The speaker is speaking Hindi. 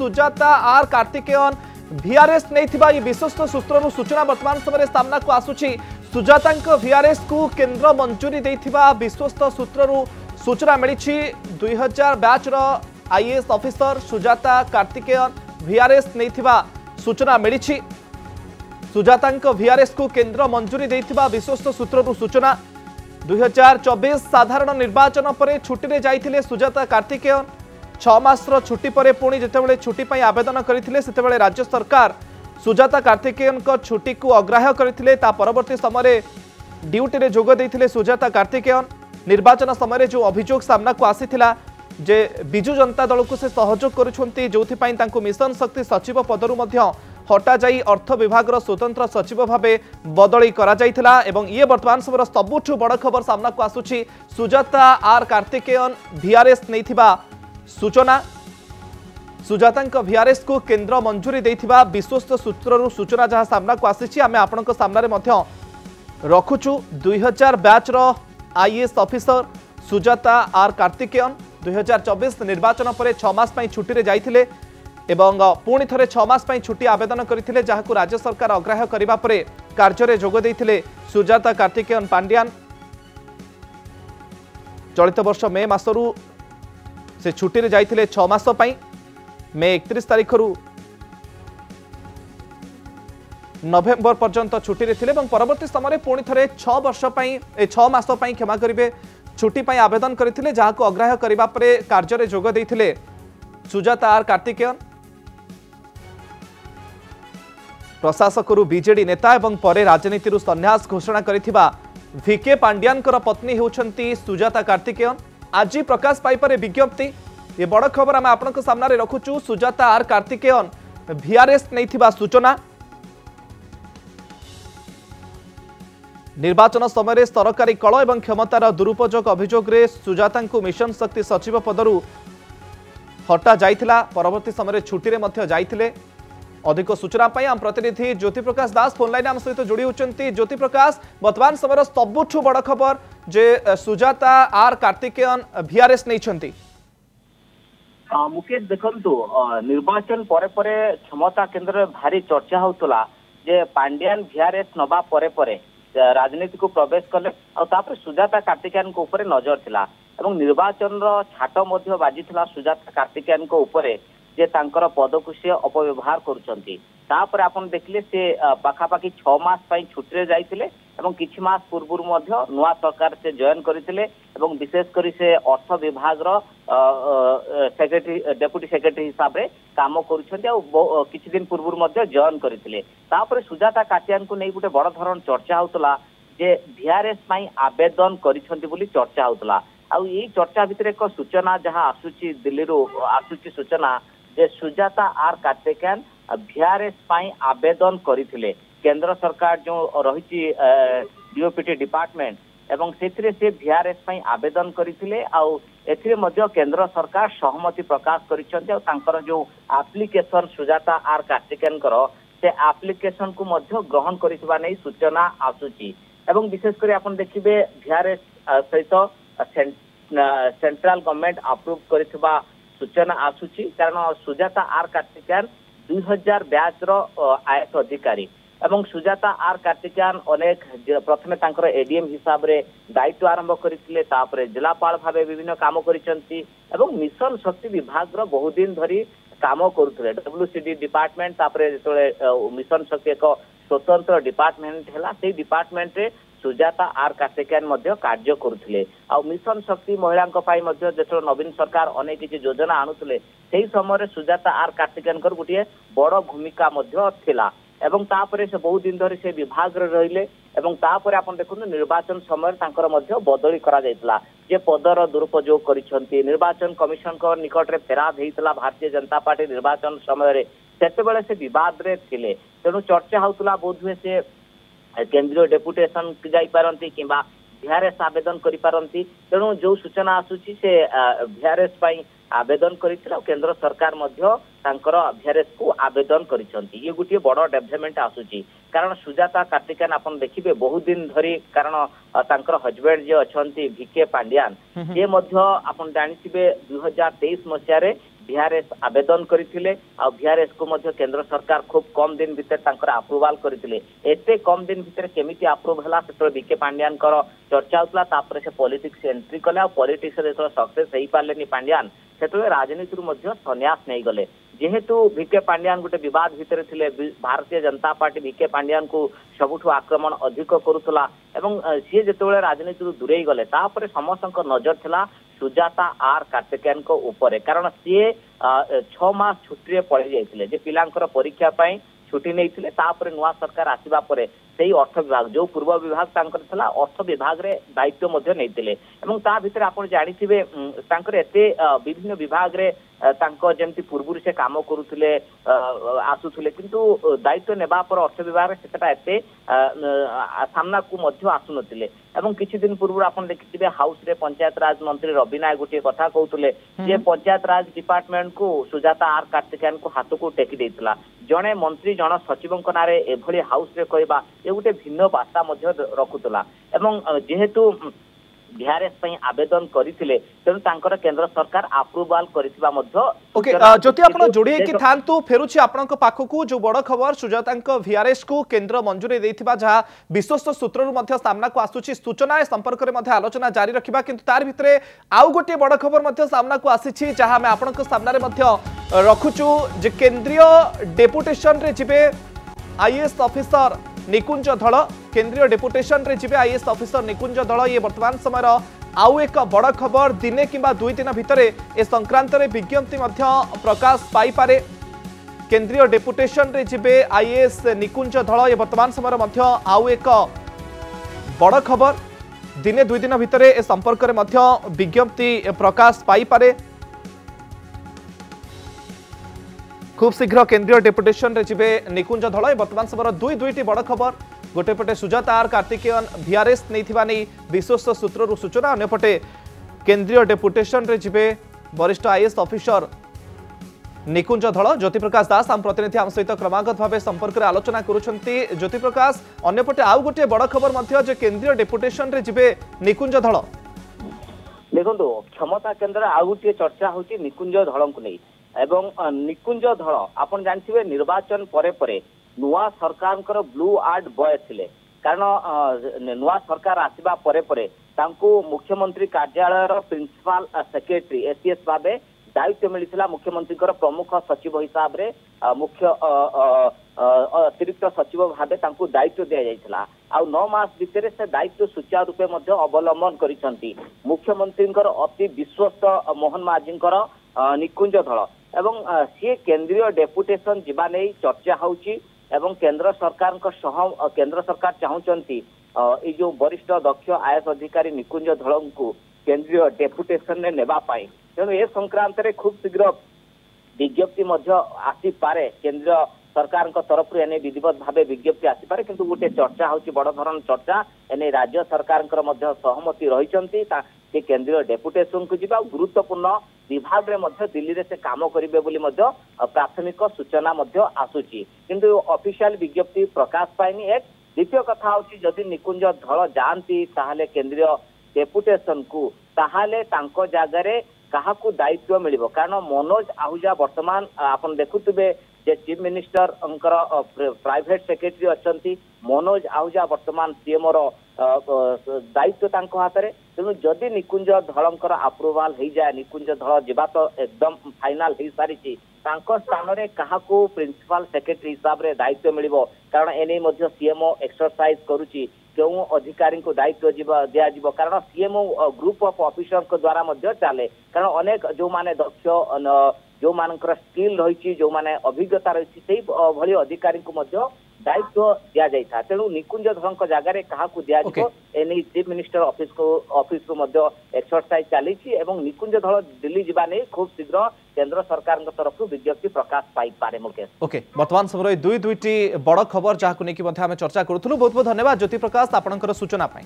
सुजाता आर कार्तिकेयन वीआरएस नहीं विश्वस्त सूत्रु सूचना वर्तमान समय सामना को आसुची। सुजाता वीआरएस को केंद्र मंजूरी देथिबा विश्वस्त सूत्रु सूचना मिली। 2000 batch IAS officer Sujata Karthikeyan VRS नहीं सूचना मिली। सुजाता वीआरएस को केंद्र मंजूरी देथिबा विश्वस्त सूत्रु सूचना। 2024 साधारण निर्वाचन पर छुट्टी रे जाइथिले सुजाता कार्तिकेयन। 6 मासर छुट्टी पर पुणी जितेबाला छुट्टी पर आवेदन करते सेतेबाला राज्य सरकार सुजाता कार्तिकेयन को छुट्टी को अग्राह्य करते। परवर्ती समय ड्यूटी रे जोग देइथिले सुजाता कार्तिकेयन। निर्वाचन समय जो अभियोग सामना को आसीथिला जे बिजु जनता दल को से सहयोग करुछंती जोथिपाई तांको मिशन शक्ति सचिव पदरु मध्य हटा जाई अर्थ विभाग स्वतंत्र सचिव भावे बदली करा जाइथिला। एवं ये वर्तमान समय सबुठु बड़ खबर सामना को आसुची। सुजाता आर कार्तिकेयन वीआरएस नैथिबा सूचना। सुजाता वीआरएस को केंद्र मंजूरी देथिबा विश्वस्त सूत्रु सूचना जहां सामना को आसीची आमे आपनक सामने मध्य रखुचु। 2000 batch IAS officer Sujata R Karthikeyan 2024 निर्वाचन पर 6 मास छुट्टी रे जाइथिले एवं पुणी थे 6 मास छुट्टी आवेदन करते जहां राज्य सरकार अग्राह्य करने पर कार्य जोग देते सुजाता कार्तिकेयन पांड्यान। चलित वर्ष मे मासरू से छुट्टी रे जाइथिले 6 मास मे 31 तारीख नवेम्बर पर्यंत छुट्टी रे थिले। परवर्ती समय पुणी थे 6 मास क्षमा करेंगे छुट्टी आवेदन करते जहां अग्राह्य करने पर कार्य जोग देते सुजाता आर कार्तिकेयन। प्रशासकरू बीजेडी नेता एवं परे राजनीति संन्यास घोषणा करिथिबा वीके पांड्यान पत्नी होउछंती सुजाता कार्तिकेयन। आज प्रकाश पाइपरे विज्ञप्ति ये बड़ खबर आम आपनक सामने रखुचु। सुजाता आर कार्तिकेयन वीआरएस नैथिबा सूचना। निर्वाचन समय सरकारी कल एवं क्षमतार दुरुपयोग अभियोग रे सुजाता मिशन शक्ति सचिव पदरु हटा जाइथिला। परवर्ती समय छुट्टी रे मध्य जाइथिले। अधिक सूचना पाई आम प्रतिनिधि ज्योति प्रकाश दास फोन लाइन आम सहित जोड़ी होती। ज्योति प्रकाश वर्तमान समय सबुठु बड़ खबर जे सुजाता आर कार्तिकेयन वीआरएस नहीं। मुकेश देखंतु निर्वाचन परे परे क्षमता केंद्र भारी चर्चा होतला जे पांड्यान वीआरएस नबा परे परे राजनीति को प्रवेश कले और सुजाता कार्तिकेयन को ऊपर नजर थिला एवं निर्वाचन छाट मध्य बाजिथिला सुजाता कार्तिकेयन को ऊपर जे तांकर पद को सी अपव्यवहार करुछंती। तापर आपण देखले से पाखापाखि 6 मास छुट्टी रे जाइथिले एवं किछि मास पूर्व नुआ सरकार से जॉइन करथिले एवं विशेष करी से अर्थ विभाग रो सेक्रेटरी डेप्यूटी सेक्रेटरी हिसाब रे काम करुछंती आ किछि दिन पूर्व जॉइन करथिले। तापर सुजाता कार्तिकेयन को नै गुटे बड़ धरण चर्चा होतला जे वीआरएस पई आवेदन करिछंती बोली चर्चा होतला। आ ई चर्चा भितर एक सूचना जहां आसुची दिल्ली रो आसुची सूचना जे सुजाता आर कार्तिकेयन वीआरएस पई आवेदन करथिले। केंद्र सरकार जो रही डीओपीटी डिपार्टमेंट एवं सेथिरे से वीआरएस पई आवेदन करथिले आ एथिरे मध्य केंद्र सरकार सहमति प्रकाश करिसंते आ तांकर जो एप्लीकेशन सुजाता आर कार्तिकेयन करो से एप्लीकेशन को मध्य ग्रहण करितबा नै सूचना आसुची। एवं विशेष कर आपण देखिबे वीआरएस सहित सेंट्रल गवर्नमेंट अप्रूव करितबा सूचना आसुची कारण Sujata R Karthikeyan 2000 batch IAS अधिकारी एवं सुजाता आर कार्तिकेयन अनेक प्रथमे तांकर एडीएम हिसाब रे दायित्व आरंभ करथिले तापरे जिलापाल भावे विभिन्न काम करिसंती एवं मिशन शक्ति विभाग रो बहुत दिन धरी काम करुथिले। डब्ल्यूसीडी डिपार्टमेंट तापरे जेतले मिशन शक्ति एक स्वतंत्र डिपार्टमेंट हैला से डिपार्टमेंट रे सुजाता आर कार्तिकेयन मध्य कार्य करुथिले आ मिशन शक्ति महिला जो नवीन सरकार अनेक किसी योजना आणुथिले सेही समय सुजाता आर कार्तिकेयन गोटे बड़ भूमिका मध्य थिला एवं तापरे से बहुत दिन धरी से विभाग रे रहिले एवं तापरे आपण देखुन निर्वाचन समय तांकर मध्य बदली करा जायतला जे पदर दुरुपयोग करिसंती। निर्वाचन कमिशन को निकट रे फेराद हेइतला भारतीय जनता पार्टी निर्वाचन समय रे सेतेबेले से विवाद रे थिले तेणु चर्चा होतला बोधवे से केंद्रीय डेपुटेशन जाई पारंती किंबा वीआरएस आवेदन करि पारंती। तेणु जो सूचना आसुची से वीआरएस पई आवेदन करिथिला केंद्र सरकार मध्य तांकर वीआरएस को आवेदन करिसंती। ये गुटिए बड़ डेवलपमेंट आसुची कारण सुजाता कार्तिकेयन आपण देखिबे बहुत दिन धरी कारण तांकर हस्बैंड जे अछंती वीके पांड्यान ये मध्य आपण जानिथिबे 2023 मसिया रे वीआरएस आवेदन करथिले आ वीआरएस को मध्य केंद्र सरकार खूब कम दिन भीतर तांकर अप्रूवल करथिले एते कम दिन भीतर केमिति अप्रूव हला से बीके पांड्यान कर चर्चा होतला तापर से पॉलिटिक्स एंट्री कले आ पॉलिटिक्स रे सक्सेस हेई पारलेनी पांड्यान सेतले राजनीति रु मध्य सन्यास नै गले जेहेतु वीके पांड्यान गोटे विवाद भितर थिले भारतीय जनता पार्टी वीके पांड्यान को सबुठु आक्रमण अधिक करुतला एवं सी जेतेबेले राजनीति रु दूरे गले तापर समस्त नजर थिला सुजाता आर कार्तिकेयन को ऊपर कारण सी 6 मास छुट्टी पड़े जाइए जे पिलांकर परीक्षा पाई छुट्टी नहीं थिले तापर नुआ सरकार आसीबा परे सेही अर्थ विभाग जो पूर्व विभाग तांकर थला अर्थ विभाग रे दायित्व मध्य नहीं थिले एवं ता भितर आपण जानिथिबे तांकर एते विभिन्न विभाग रे तांको जेमति पूर्वरु से काम करूथिले आसुथिले किंतु दायित्व नेबा पर अर्थ विभाग रे सेटा एते सामना को मध्य आसु नथिले एवं किछि दिन पूर्व आपण देखिथिबे हाउस रे पंचायत राज मंत्री रवि नायक गोटे कथा कहउतले जे पंचायत राज डिपार्टमेंट को सुजाता आर कार्तिकेयन को हाथ को टेकी देइतला जणे मंत्री जण सचिवंक नारे एभली हाउस रे कहबा ए गोटे भिन्न बार्ता मध्य रखुतला एवं जेहेतु वीआरएस पई आवेदन करिथिले तेनु तांकर केंद्र सरकार अप्रूवल करिथिबा मध्य ओके जति आपण जोडी कि थांतु फेरुछि आपनक पाखकु जो बड़ खबर सुजातांक वीआरएस को केंद्र मंजूरी देथिबा जहा विश्वस्त सूत्ररु मध्य सामना को आसुछि सूचना ए संपर्क रे मध्य आलोचना जारी रखिबा किंतु तार भितरे आउ गोटे बड़ खबर मध्य सामना को आसीछि जहा मैं आपनक सामना रे मध्य रखुछु जे केंद्रीय डेपुटेशन रे जिबे आईएएस ऑफिसर निकुंज धड़ केंद्रीय डेपुटेशन रे जिबे आईएएस ऑफिसर निकुंज धड़ ये वर्तमान समय आउ एक बड़ खबर दिने किंबा 2 दिन भितर ए संक्रांत रे विज्ञप्ति मध्य प्रकाश पाई पारे केंद्रीय डेपुटेशन रे जिबे आईएएस निकुंज धड़ ये वर्तमान समय मध्य आउ एक बड़ खबर दिने 2 दिन भितर ए संपर्क रे मध्य विज्ञप्ति प्रकाश पाई पारे खूब शीघ्र केंद्रीय डेपुटेशन रे जिबे निकुंज धड़ वर्तमान समय दुईटी बड़ खबर गोटे पटे सुजाता आर कार्तिकेयन वीआरएस नैथिबा नै विश्वस्त सूत्ररु सूचना अन्य पटे केंद्रीय डेपुटेशन रे जिबे वरिष्ठ आईएएस ऑफिसर निकुंज धड़ ज्योति प्रकाश दास आम प्रतिनिधि आम सहित क्रमागत भाव संपर्क रे आलोचना करुछंती ज्योति प्रकाश अन्य पटे आउ गोटे बड़ खबर मध्य जे केंद्रीय डेपुटेशन रे जिबे निकुंज धड़ देखो क्षमता केंद्र आउ गोटे चर्चा होची निकुंज धड़ को नै एवं निकुंज धड़ आपण जानथिबे निर्वाचन परे परे नुआ सरकार ब्लू आर्ट बॉय थिले कारण नुआ सरकार आसीबा परे परे तांको मुख्यमंत्री कार्यालय रो प्रिंसिपल सेक्रेटरी एसीएस भाबे दायित्व मिलिथिला मुख्यमंत्री प्रमुख सचिव हिसाब रे मुख्य अतिरिक्त सचिव भाबे तांको दायित्व दिया जायथिला आ 9 मास भितर से दायित्व सुचारू रूपे मध्य अवलंबन करिसंती मुख्यमंत्री अति विश्वस्त मोहन माझींकर निकुंज धड़ एवं सी केंद्रीय डेपुटेशन जीवा नहीं चर्चा होची एवं केंद्र सरकार केंद्र सरकार चाहूचंती ए जो वरिष्ठ दक्ष आईएएस अधिकारी निकुंज धड़ को केंद्रीय डेपुटेशन ने नेबा पाई तेणु ए संक्रांत रे खूब शीघ्र विज्ञप्ति मध्य आसी पारे केंद्र सरकार तरफ एने विधिवत भावे विज्ञप्ति आसी पारे किंतु गोटे चर्चा होची बड़ धरण चर्चा एने राज्य सरकार सहमति रही केंद्रीय डेपुटेशन को जीवा गुरुत्वपूर्ण विभाग रे मध्य दिल्ली रे से काम करिवे बोली मध्य प्राथमिक सूचना मध्य आसुची किंतु ऑफिशियल विज्ञप्ति प्रकाश पाइनी एक द्वितीय कथा होची जदि निकुंज धड़ जानती ताहाले केंद्रीय डेपुटेशन को ताहाले तांको जागारे काहाकू दायित्व मिलिबो कारण मनोज आहूजा वर्तमान आपण देखुतबे जे चीफ मिनिस्टर अंकर प्राइवेट सेक्रेटरी अछंती मनोज आहूजा वर्तमान सीएम रो दायित्व तांको हातरे तेणु जदि निकुंज धड़ंकर अप्रूवल हो जाए निकुंज धड़ जीवा तो एकदम फाइनाल हो सारी तांको स्थान रे काहाकू प्रिंसिपल सेक्रेटरी हिसाब रे दायित्व मिलिबो कारण एने मध्य सीएमओ एक्सरसाइज करूची क्यों अधिकारी को दायित्व दिया जीव कारण सीएमओ ग्रुप ऑफ ऑफिसर को द्वारा मध्य चले कारण अनेक जो माने दक्ष जो मानकर स्किल रही जो माने अभिज्ञता रही भली अधिकारी को मध्य दायित्व दिया जाइथा तेणु निकुंज धड़ जगार क्या दिया एने चीफ मिनिस्टर ऑफिस को मध्य एक्सरसाइज चली निकुंज धड़ दिल्ली जीवा नहीं खूब शीघ्र केंद्र सरकार तरफ विज्ञप्ति प्रकाश पाई पारे मुकेश ओके वर्तमान समय दुईटी बड़ खबर जहाँ को लेकिन चर्चा करूँ बहुत बहुत धन्यवाद ज्योति प्रकाश आपंकर सूचना पाई।